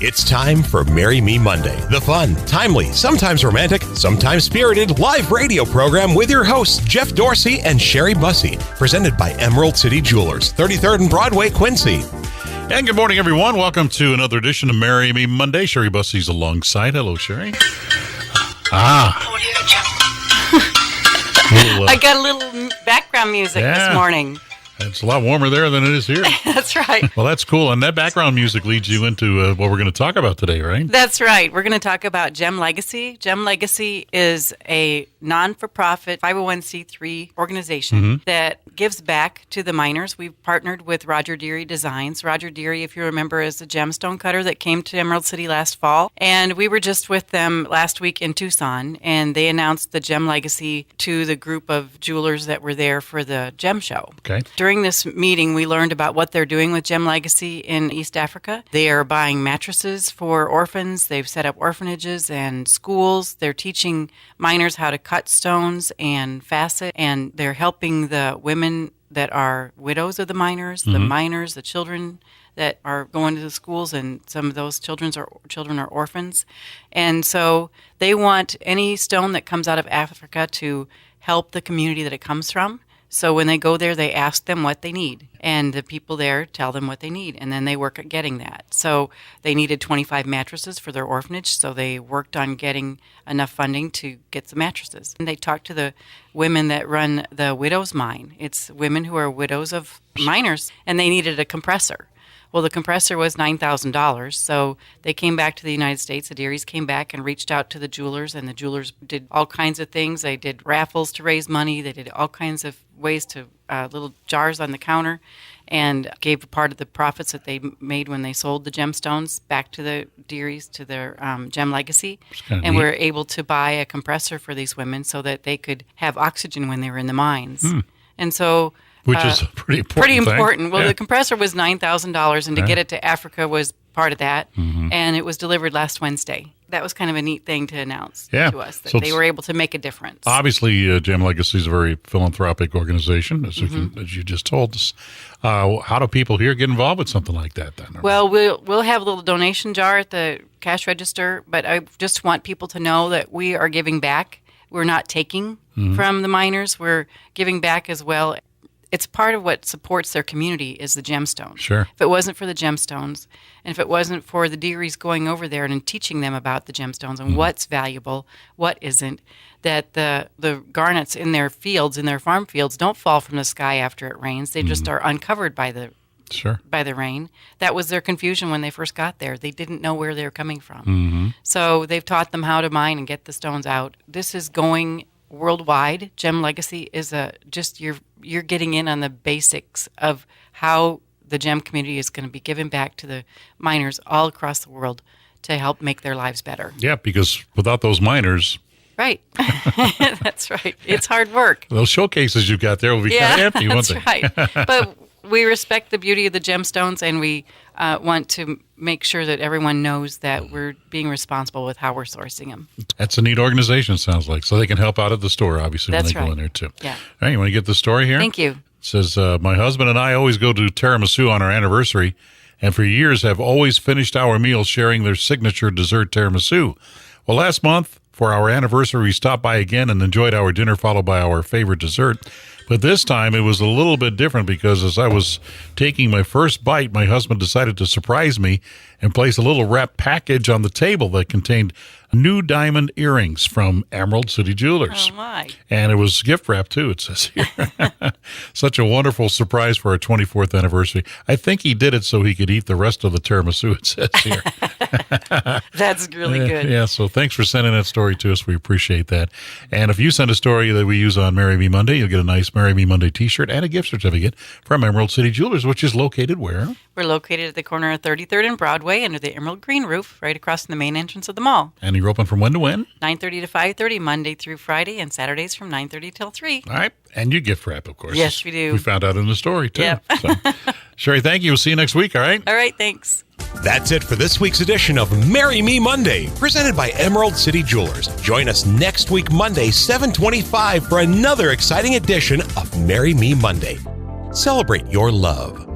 It's time for Marry Me Monday, the fun, timely, sometimes romantic, sometimes spirited live radio program with your hosts, Jeff Dorsey and Sherry Bussey, presented by Emerald City Jewelers, 33rd and Broadway, Quincy. And good morning, everyone. Welcome to another edition of Marry Me Monday. Sherry Bussey's alongside. Hello, Sherry. I got a little background music this morning. It's a lot warmer there than it is here. That's right. Well, that's cool. And that background music leads you into what we're going to talk about today, right? That's right. We're going to talk about Gem Legacy. Gem Legacy is a non-for-profit 501c3 organization that gives back to the miners. We've partnered with Roger Dery Designs. Roger Dery, if you remember, is a gemstone cutter that came to Emerald City last fall. And we were just with them last week in Tucson, and they announced the Gem Legacy to the group of jewelers that were there for the gem show. Okay. During this meeting, we learned about what they're doing with Gem Legacy in East Africa. They are buying mattresses for orphans. They've set up orphanages and schools. They're teaching miners how to cut stones and facet, and they're helping the women that are widows of the miners, the miners, the children that are going to the schools, and some of those children are orphans. And so they want any stone that comes out of Africa to help the community that it comes from. So when they go there, they ask them what they need, and the people there tell them what they need, and then they work at getting that. So they needed 25 mattresses for their orphanage, so they worked on getting enough funding to get the mattresses. And they talked to the women that run the widows' mine. It's women who are widows of miners, and they needed a compressor. Well, the compressor was $9,000, so they came back to the United States. The Derrys came back and reached out to the jewelers, and the jewelers did all kinds of things. They did raffles to raise money. They did all kinds of ways to little jars on the counter, and gave a part of the profits that they made when they sold the gemstones back to the Derrys, to their Gem Legacy. And were able to buy a compressor for these women so that they could have oxygen when they were in the mines. And so... Which is pretty important. Pretty important. Well, the compressor was $9,000, and to get it to Africa was part of that, and it was delivered last Wednesday. That was kind of a neat thing to announce to us, that they were able to make a difference. Obviously, Gem Legacy is a very philanthropic organization, as you just told us. How do people here get involved with something like that, then? Well, we'll have a little donation jar at the cash register, but I just want people to know that we are giving back. We're not taking from the miners. We're giving back as well. It's part of what supports their community is the gemstones. Sure. If it wasn't for the gemstones, and if it wasn't for the Derrys going over there and teaching them about the gemstones and what's valuable, what isn't, that the garnets in their fields, in their farm fields, don't fall from the sky after it rains. They just are uncovered by the rain. That was their confusion when they first got there. They didn't know where they were coming from. So they've taught them how to mine and get the stones out. This is going worldwide. Gem Legacy is you're getting in on the basics of how the gem community is going to be giving back to the miners all across the world to help make their lives better. Yeah, because without those miners... Right. That's right. It's hard work. Those showcases you got there will be kind of empty, won't they? That's right. But we respect the beauty of the gemstones, and we want to make sure that everyone knows that we're being responsible with how we're sourcing them. That's a neat organization, sounds like. So they can help out at the store, obviously, when they go in there, too. Yeah. All right, you want to get the story here? Thank you. It says, my husband and I always go to tiramisu on our anniversary, and for years have always finished our meal sharing their signature dessert tiramisu. Well, last month, for our anniversary, we stopped by again and enjoyed our dinner, followed by our favorite dessert. But this time, it was a little bit different because as I was taking my first bite, my husband decided to surprise me and place a little wrapped package on the table that contained new diamond earrings from Emerald City Jewelers. Oh, my. And it was gift wrapped, too, it says here. Such a wonderful surprise for our 24th anniversary. I think he did it so he could eat the rest of the tiramisu, it says here. That's really good. Yeah, so thanks for sending that story to us. We appreciate that. And if you send a story that we use on Marry Me Monday, you'll get a nice Marry Me Monday t-shirt and a gift certificate from Emerald City Jewelers, which is located where? We're located at the corner of 33rd and Broadway under the Emerald Green roof, right across from the main entrance of the mall. And you're open from when to when? 9:30 to 5:30, Monday through Friday, and Saturdays from 9:30 till 3. All right. And you gift wrap, of course. Yes, we do. We found out in the story, too. Yep. So, Sherry, thank you. We'll see you next week, all right? All right, thanks. That's it for this week's edition of Marry Me Monday, presented by Emerald City Jewelers. Join us next week, Monday, 7:25, for another exciting edition of Marry Me Monday. Celebrate your love.